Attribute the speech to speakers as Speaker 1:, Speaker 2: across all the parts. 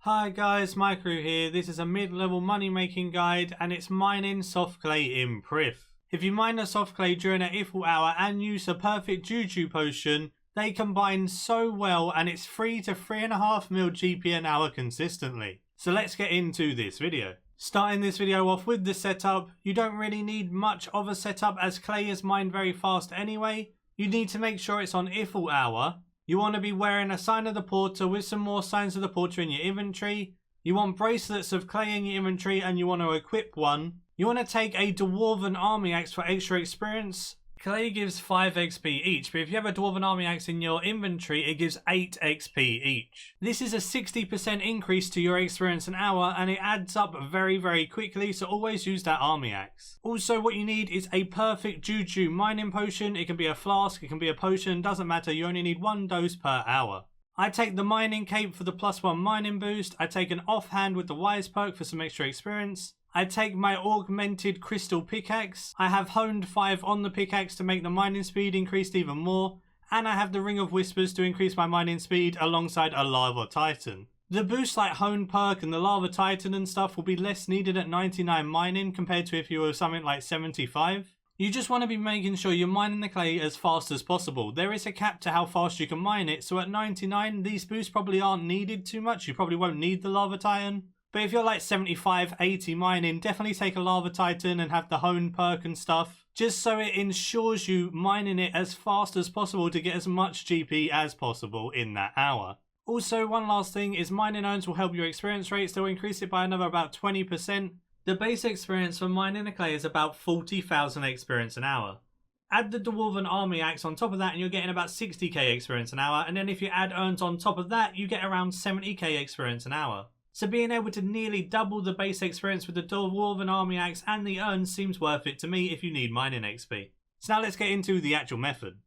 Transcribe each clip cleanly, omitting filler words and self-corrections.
Speaker 1: Hi guys, Maikeru here. This is a mid-level money making guide and it's mining soft clay in Prif. If you mine a soft clay during an ifl hour and use a perfect juju potion, they combine so well and it's 3 to 3.5 mil GP an hour consistently. So let's get into this video. Starting this video off with the setup, you don't really need much of a setup as clay is mined very fast anyway. You need to make sure it's on ifl hour. You want to be wearing a sign of the porter with some more signs of the porter in your inventory. You want bracelets of clay in your inventory and you want to equip one. You want to take a dwarven army axe for extra experience. Clay gives 5 XP each, but if you have a dwarven army axe in your inventory, it gives 8 XP each. This is a 60% increase to your experience an hour and it adds up very quickly, so always use that army axe. Also, what you need is a perfect juju mining potion. It can be a flask, it can be a potion, doesn't matter, you only need 1 dose per hour. I take the mining cape for the +1 mining boost. I take an offhand with the wise perk for some extra experience. I take my augmented crystal pickaxe. I have honed 5 on the pickaxe to make the mining speed increased even more. And I have the ring of whispers to increase my mining speed alongside a lava titan. The boost like honed perk and the lava titan and stuff will be less needed at 99 mining compared to if you were something like 75. You just want to be making sure you're mining the clay as fast as possible. There is a cap to how fast you can mine it, so at 99 these boosts probably aren't needed too much. You probably won't need the lava titan. But if you're like 75, 80 mining, definitely take a lava titan and have the hone perk and stuff, just so it ensures you mining it as fast as possible to get as much GP as possible in that hour. Also, one last thing is mining urns will help your experience rates. They'll increase it by another about 20%. The base experience for mining the clay is about 40,000 experience an hour. Add the dwarven army axe on top of that and you're getting about 60k experience an hour, and then if you add urns on top of that you get around 70k experience an hour. So being able to nearly double the base experience with the dwarven army axe and the urns seems worth it to me if you need mining XP. So now let's get into the actual method.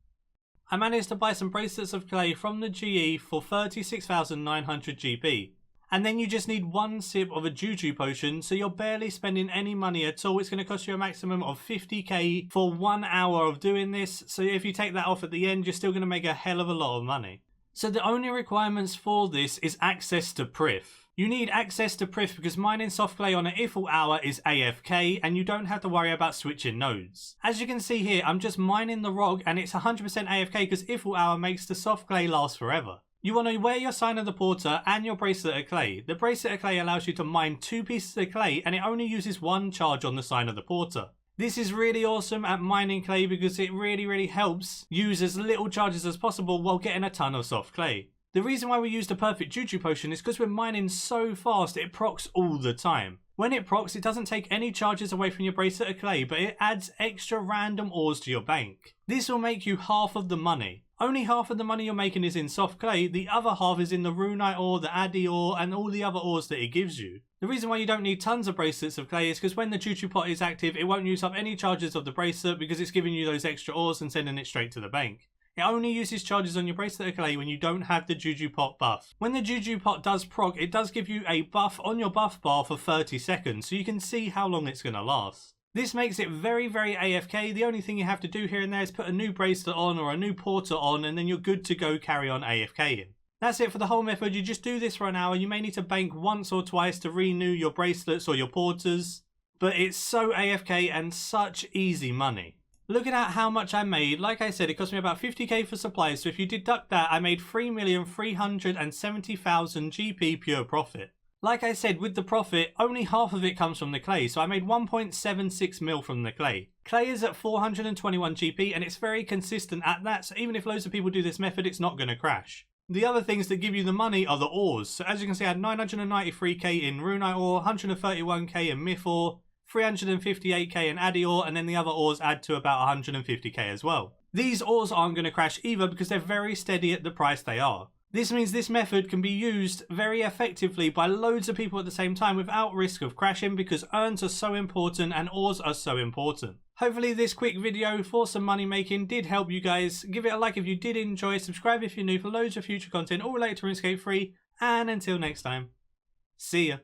Speaker 1: I managed to buy some bracelets of clay from the GE for 36,900 GP. And then you just need 1 sip of a juju potion, so you're barely spending any money at all. It's going to cost you a maximum of 50k for 1 hour of doing this, so if you take that off at the end you're still going to make a hell of a lot of money. So the only requirements for this is access to Prif. You need access to Prif because mining soft clay on an ifl hour is AFK and you don't have to worry about switching nodes. As you can see here, I'm just mining the rock and it's 100% AFK because ifl hour makes the soft clay last forever. You want to wear your sign of the porter and your bracelet of clay. The bracelet of clay allows you to mine 2 pieces of clay and it only uses 1 charge on the sign of the porter. This is really awesome at mining clay because it really helps use as little charges as possible while getting a ton of soft clay. The reason why we use the perfect juju potion is because we're mining so fast it procs all the time. When it procs, it doesn't take any charges away from your bracelet of clay, but it adds extra random ores to your bank. This will make you half of the money. Only half of the money you're making is in soft clay, the other half is in the runite ore, the addy ore, and all the other ores that it gives you. The reason why you don't need tons of bracelets of clay is because when the juju pot is active, it won't use up any charges of the bracelet because it's giving you those extra ores and sending it straight to the bank. It only uses charges on your bracelet of clay when you don't have the juju pot buff. When the juju pot does proc, it does give you a buff on your buff bar for 30 seconds, so you can see how long it's going to last. This makes it very AFK. The only thing you have to do here and there is put a new bracelet on or a new porter on and then you're good to go carry on AFKing. That's it for the whole method. You just do this for an hour. You may need to bank once or twice to renew your bracelets or your porters, but it's so AFK and such easy money. Looking at how much I made, like I said, it cost me about 50k for supplies, so if you deduct that, I made 3,370,000 GP pure profit. Like I said, with the profit, only half of it comes from the clay, so I made 1.76 mil from the clay. Clay is at 421 GP, and it's very consistent at that, so even if loads of people do this method, it's not going to crash. The other things that give you the money are the ores, so as you can see, I had 993k in runite ore, 131k in myth ore, 358k in addy ore, and then the other ores add to about 150k as well. These ores aren't going to crash either because they're very steady at the price they are. This means this method can be used very effectively by loads of people at the same time without risk of crashing because urns are so important and ores are so important. Hopefully this quick video for some money making did help you guys. Give it a like if you did enjoy, subscribe if you're new for loads of future content all related to Runescape 3, and until next time, see ya.